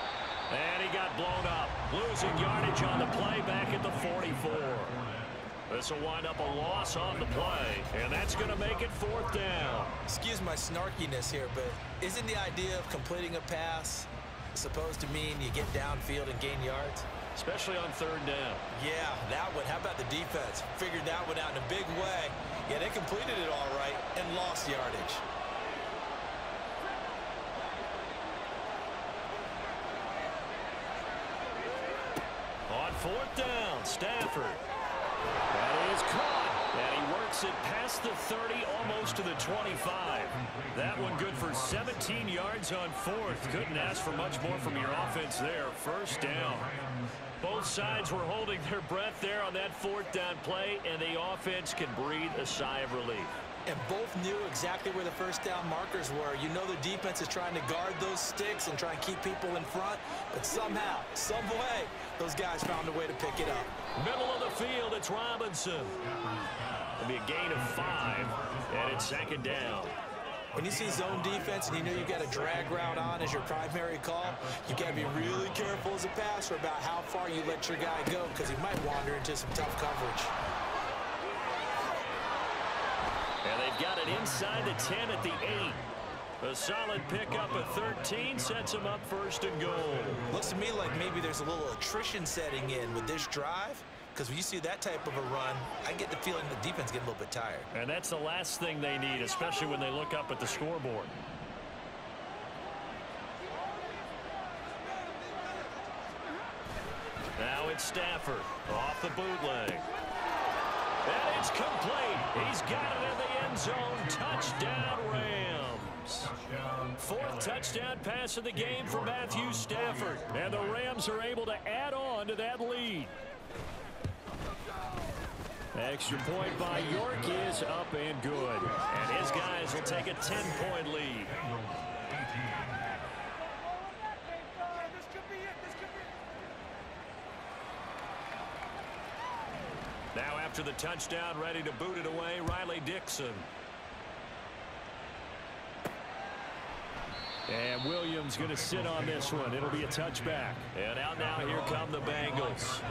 And he got blown up. Losing yardage on the play back at the 44. This will wind up a loss on the play, and that's going to make it 4th down. Excuse my snarkiness here, but isn't the idea of completing a pass supposed to mean you get downfield and gain yards? Especially on 3rd down. Yeah, that one. How about the defense? Figured that one out in a big way. Yeah, they completed it all right and lost yardage. On 4th down, Stafford. That is caught, and he works it past the 30, almost to the 25. That one good for 17 yards on 4th. Couldn't ask for much more from your offense there. 1st down. Both sides were holding their breath there on that 4th down play, and the offense can breathe a sigh of relief. And both knew exactly where the 1st down markers were. You know the defense is trying to guard those sticks and try and keep people in front, but somehow, some way, those guys found a way to pick it up. Middle of the field, it's Robinson. It'll be a gain of 5, and it's 2nd down. When you see zone defense and you know you got a drag route on as your primary call, you got to be really careful as a passer about how far you let your guy go, because he might wander into some tough coverage. And they've got it inside the 10 at the 8. A solid pickup at 13 sets them up 1st and goal. Looks to me like maybe there's a little attrition setting in with this drive, because when you see that type of a run, I get the feeling the defense getting a little bit tired. And that's the last thing they need, especially when they look up at the scoreboard. Now it's Stafford off the bootleg. And it's complete. He's got it in the end zone. Touchdown, Rams. 4th touchdown pass of the game for Matthew Stafford. And the Rams are able to add on to that lead. Extra point by York is up and good. And his guys will take a 10-point lead. Now after the touchdown, ready to boot it away, Riley Dixon. And Williams going to sit on this one. It'll be a touchback. And out now, here come the Bengals.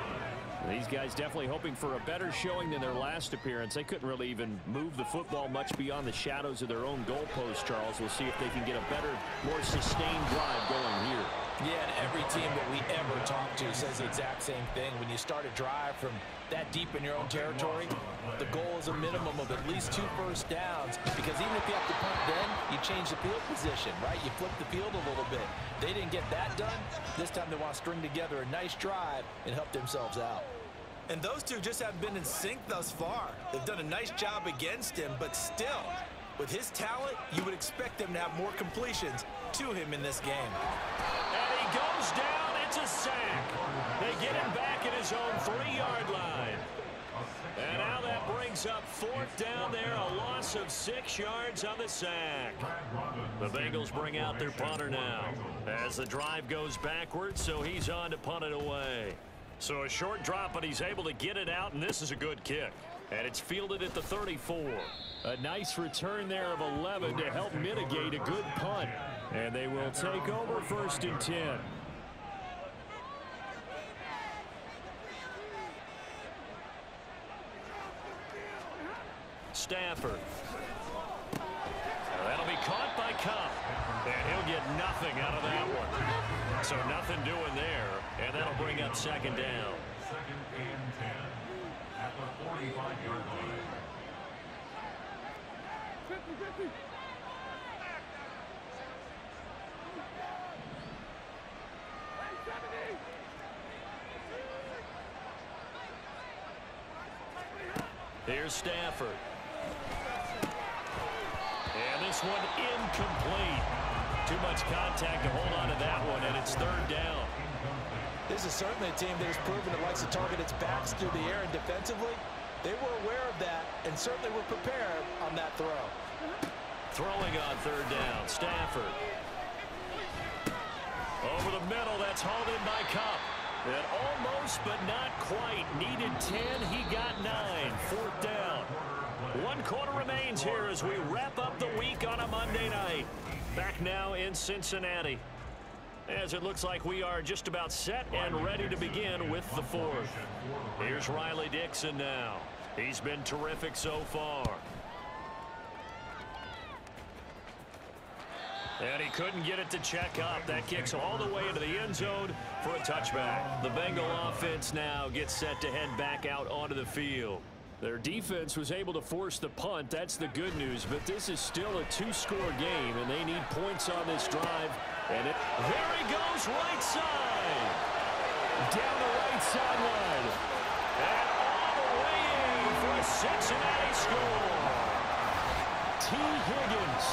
These guys definitely hoping for a better showing than their last appearance. They couldn't really even move the football much beyond the shadows of their own goalpost, Charles. We'll see if they can get a better, more sustained drive going here. Yeah, and every team that we ever talk to says the exact same thing. When you start a drive from that deep in your own territory, the goal is a minimum of at least 2 first downs, because even if you have to punt then, you change the field position, right? You flip the field a little bit. They didn't get that done. This time they want to string together a nice drive and help themselves out. And those two just haven't been in sync thus far. They've done a nice job against him, but still, with his talent, you would expect them to have more completions to him in this game. And he goes down. It's a sack. They get him back at his own 3-yard line. And now that brings up 4th down there, a loss of 6 yards on the sack. The Bengals bring out their punter now as the drive goes backwards, so he's on to punt it away. So a short drop, but he's able to get it out, and this is a good kick. And it's fielded at the 34. A nice return there of 11 to help mitigate a good punt. And they will take over 1st and 10. Stafford. That'll be caught by Cup. And he'll get nothing out of that one. So nothing doing there. And that'll bring up 2nd down. 2nd and 10 at the 45-yard line. Here's Stafford. this one incomplete. Too much contact to hold on to that one, and it's third down. This is certainly a team that has proven it likes to target its backs through the air, and defensively, they were aware of that and certainly were prepared on that throw. Throwing on third down, Stafford. Over the middle, that's hauled in by Cup. And almost, but not quite. Needed 10, he got 9. Fourth down. 1 quarter remains here as we wrap up the week on a Monday night. Back now in Cincinnati, as it looks like we are just about set and ready to begin with the fourth. Here's Riley Dixon now. He's been terrific so far. And he couldn't get it to check up. That kicks all the way into the end zone for a touchback. The Bengal offense now gets set to head back out onto the field. Their defense was able to force the punt. That's the good news. But this is still a 2-score game, and they need points on this drive. And there he goes, right side. Down the right sideline. And all the way in for a Cincinnati score. T. Higgins,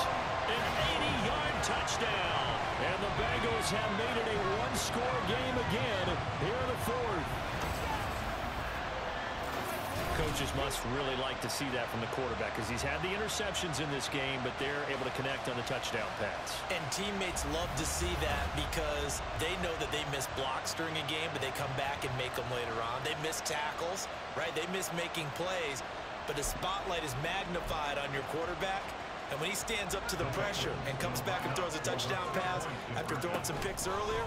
an 80-yard touchdown. And the Bengals have made it a 1-score game again here in the fourth. Coaches must really like to see that from the quarterback because he's had the interceptions in this game, but they're able to connect on the touchdown pass. And teammates love to see that because they know that they miss blocks during a game, but they come back and make them later on. They miss tackles, right? They miss making plays, but the spotlight is magnified on your quarterback. And when he stands up to the pressure and comes back and throws a touchdown pass after throwing some picks earlier,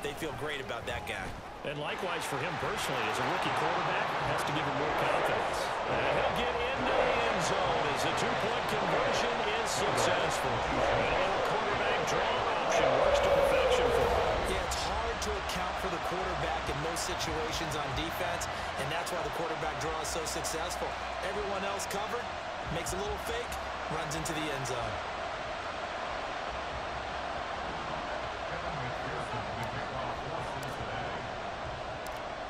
they feel great about that guy. And likewise for him personally, as a rookie quarterback, has to give him more confidence. And he'll get into the end zone as the 2-point conversion is successful. And a little quarterback draw option works to perfection for him. Yeah, it's hard to account for the quarterback in most situations on defense, and that's why the quarterback draw is so successful. Everyone else covered, makes a little fake, runs into the end zone.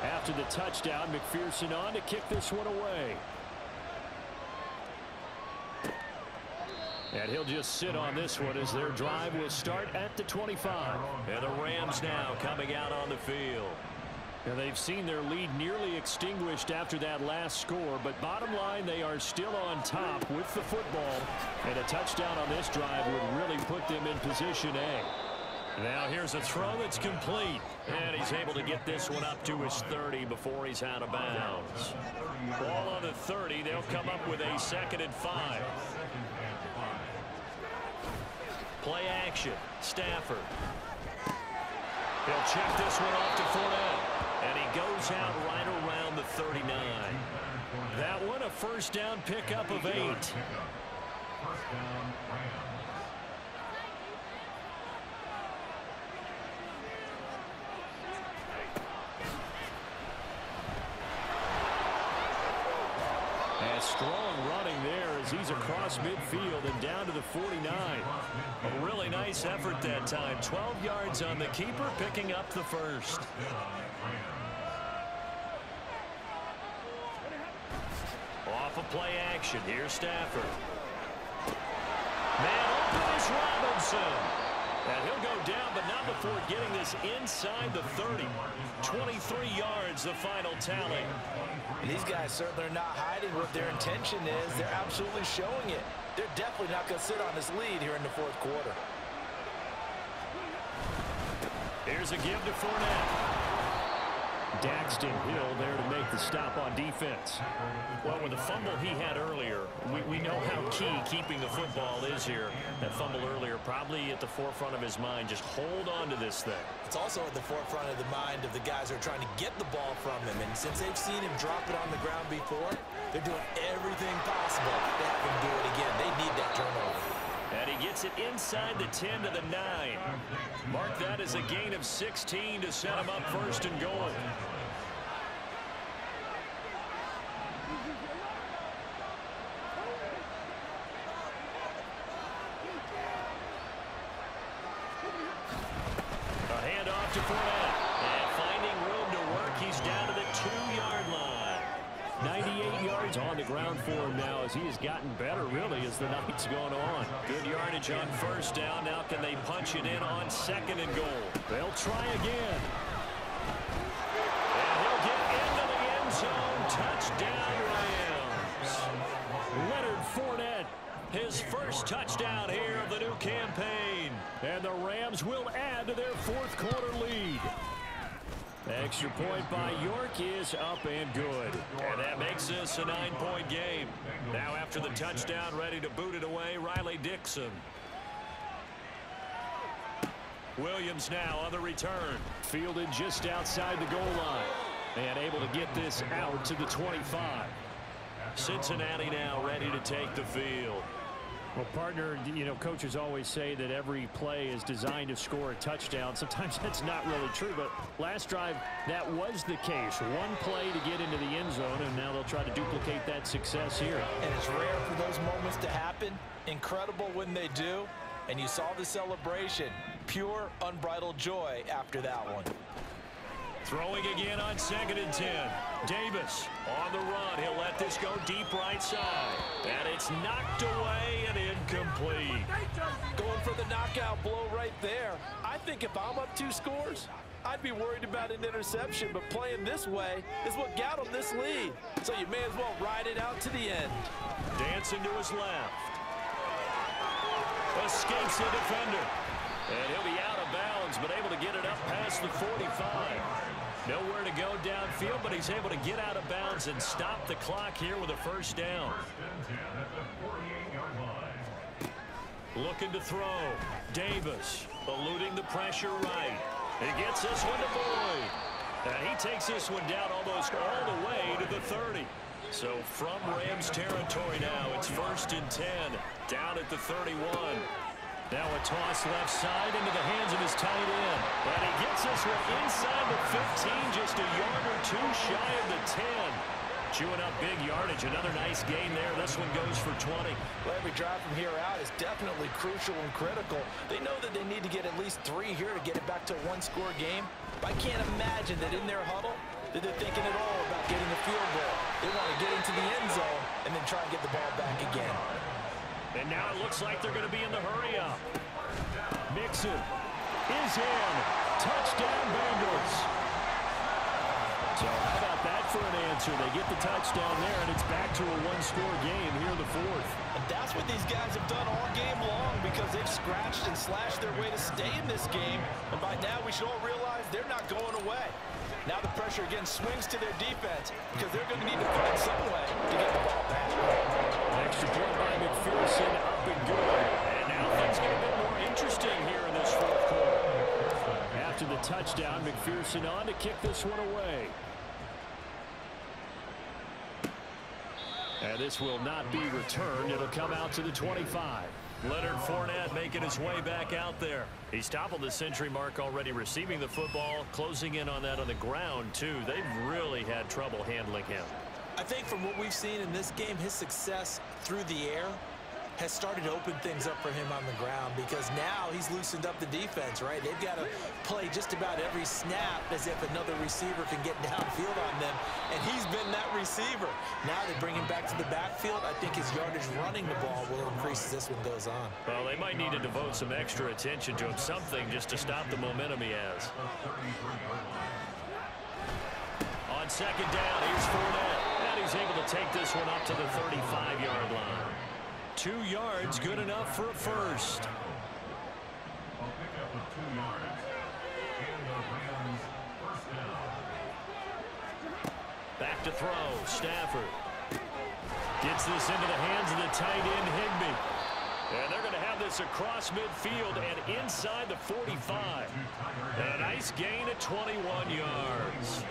After the touchdown, McPherson on to kick this one away. And he'll just sit on this one as their drive will start at the 25. And the Rams now coming out on the field. And they've seen their lead nearly extinguished after that last score, but bottom line, they are still on top with the football. And a touchdown on this drive would really put them in position A. Now here's a throw that's complete. And he's able to get this one up to his 30 before he's out of bounds. Ball on the 30. They'll come up with a 2nd and 5. Play action. Stafford. He'll check this one off to Fournette. And he goes out right around the 39. That one a first down pickup of 8. First down, Rams. Strong running there as he's across midfield and down to the 49. A really nice effort that time. 12 yards on the keeper, picking up the first. Off of play action. Here's Stafford. Man open is Robinson. And he'll go down, but not before getting this inside the 30. 23 yards, the final tally. These guys certainly are not hiding what their intention is. They're absolutely showing it. They're definitely not going to sit on this lead here in the fourth quarter. Here's a give to Fournette. Daxton Hill there to make the stop on defense. Well, with the fumble he had earlier, we know how key keeping the football is here. That fumble earlier probably at the forefront of his mind. Just hold on to this thing. It's also at the forefront of the mind of the guys who are trying to get the ball from him. And since they've seen him drop it on the ground before, they're doing everything possible to have him do it again. They need that turnover. And he gets it inside the 10 to the 9. Mark that as a gain of 16 to set him up first and goal. A handoff to Fournette. And finding room to work, he's down to the 2-yard line. 98 8 yards on the ground for him now as he has gotten better, really, as the night's gone on. Good yardage on first down. Now can they punch it in on 2nd and goal? They'll try again. And he'll get into the end zone. Touchdown, Rams. Leonard Fournette. His first touchdown here of the new campaign. And the Rams will add to their 4th quarter lead. Extra point by York is up and good. And that makes this a 9-point game. Now after the touchdown, ready to boot it away, Riley Dixon. Williams now on the return. Fielded just outside the goal line. And able to get this out to the 25. Cincinnati now ready to take the field. Well, partner, you know, coaches always say that every play is designed to score a touchdown. Sometimes that's not really true, but last drive, that was the case. One play to get into the end zone, and now they'll try to duplicate that success here. And it's rare for those moments to happen. Incredible when they do. And you saw the celebration. Pure, unbridled joy after that one. Throwing again on 2nd and 10. Davis on the run. He'll let this go deep right side. And it's knocked away and incomplete. Going for the knockout blow right there. I think if I'm up 2 scores, I'd be worried about an interception. But playing this way is what got him this lead. So you may as well ride it out to the end. Dancing to his left. Escapes the defender. And he'll be out of bounds, but able to get it up past the 45. Nowhere to go downfield, but he's able to get out of bounds and stop the clock here with a first down. Looking to throw. Davis eluding the pressure right. He gets this one to Boyd. And he takes this one down almost all the way to the 30. So from Rams territory now, it's 1st and 10. Down at the 31. Now a toss left side into the hands of his tight end. And he gets this one inside the 15, just a yard or 2 shy of the 10. Chewing up big yardage. Another nice gain there. This one goes for 20. Well, every drive from here out is definitely crucial and critical. They know that they need to get at least 3 here to get it back to a 1-score game. But I can't imagine that in their huddle that they're thinking at all about getting the field goal. They want to get into the end zone and then try and get the ball back again. And now it looks like they're going to be in the hurry up. Mixon is in. Touchdown, Bengals. So how about that for an answer? They get the touchdown there, and it's back to a 1-score game here in the 4th. And that's what these guys have done all game long because they've scratched and slashed their way to stay in this game. And by now we should all realize they're not going away. Now the pressure again swings to their defense because they're going to need to find some way to get the ball back. Extra point by McPherson, up and good. And now things get a bit more interesting here in this 4th quarter. After the touchdown, McPherson on to kick this one away. And this will not be returned. It'll come out to the 25. Leonard Fournette making his way back out there. He's toppled the century mark already receiving the football, closing in on that on the ground, too. They've really had trouble handling him. I think from what we've seen in this game, his success through the air has started to open things up for him on the ground because now he's loosened up the defense, right? They've got to play just about every snap as if another receiver can get downfield on them, and he's been that receiver. Now they bring him back to the backfield. I think his yardage running the ball will increase as this one goes on. Well, they might need to devote some extra attention to him, something just to stop the momentum he has. On 2nd down, here's Fournette, and he's able to take this one up to the 35-yard line. 2 yards, good enough for a first. I'll pick up with 2 yards. And the Rams first down. Back to throw. Stafford gets this into the hands of the tight end, Higbee. And they're going to have this across midfield and inside the 45. And a nice gain at 21 yards.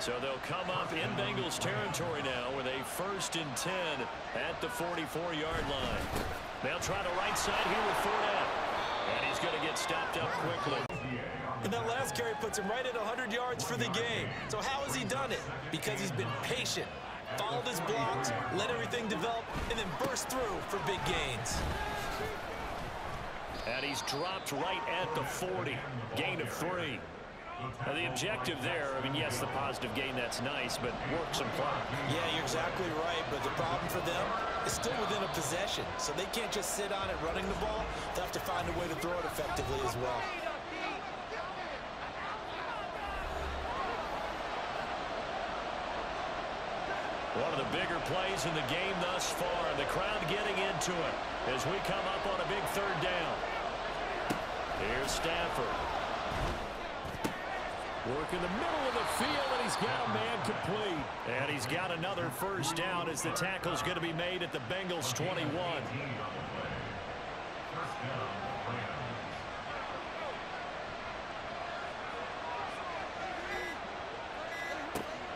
So they'll come up in Bengals territory now with a 1st and 10 at the 44-yard line. They'll try the right side here with Fournette. And he's going to get stopped up quickly. And that last carry puts him right at 100 yards for the game. So how has he done it? Because he's been patient, followed his blocks, let everything develop, and then burst through for big gains. And he's dropped right at the 40. Gain of 3. Now, the objective there, I mean, yes, the positive gain, that's nice, but work some clock. Yeah, you're exactly right, but the problem for them is still within a possession, so they can't just sit on it running the ball. They have to find a way to throw it effectively as well. One of the bigger plays in the game thus far, and the crowd getting into it as we come up on a big third down. Here's Stafford. Work in the middle of the field, and he's got a man complete. And he's got another first down as the tackle's going to be made at the Bengals 21.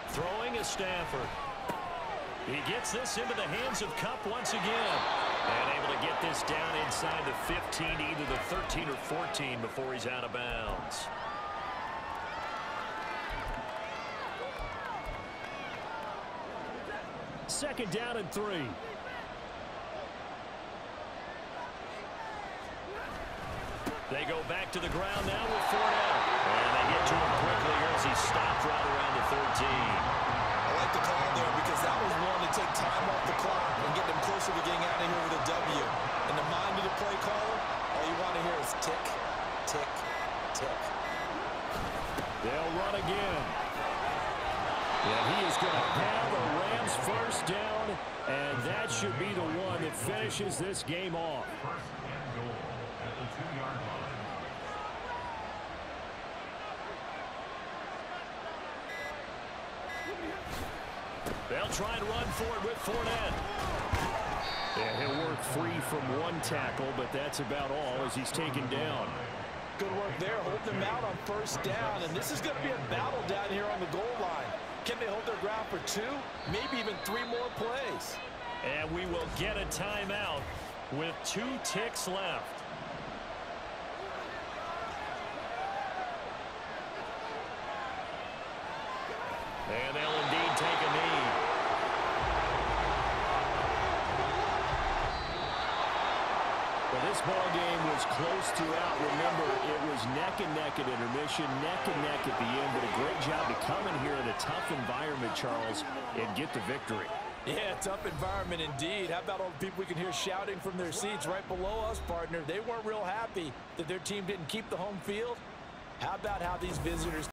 Throwing is Stafford. He gets this into the hands of Kupp once again. And able to get this down inside the 15, either the 13 or 14 before he's out of bounds. Second down and 3. They go back to the ground now with Fournette. And they get to him quickly here as he stopped right around the 13. I like the call there because that was one to take time off the clock and get them closer to getting out of here with a W. In the mind of the play caller, all you want to hear is tick, tick, tick. They'll run again. And he is going to have a Rams first down, and that should be the one that finishes this game off. First and goal at the 2-yard line. They'll try and run for it with Fournette. Yeah, he'll work free from one tackle, but that's about all as he's taken down. Good work there, holding them out on first down, and this is going to be a battle down here on the goal line. Can they hold their ground for 2, maybe even 3 more plays? And we will get a timeout with 2 ticks left. And they'll indeed take a knee. Well, this ball game was close throughout. Remember, it was neck and neck at intermission, neck and neck at the end, but a great job to come in here in a tough environment, Charles, and get the victory. Yeah, tough environment indeed. How about all the people we can hear shouting from their seats right below us, partner? They weren't real happy that their team didn't keep the home field. How about how these visitors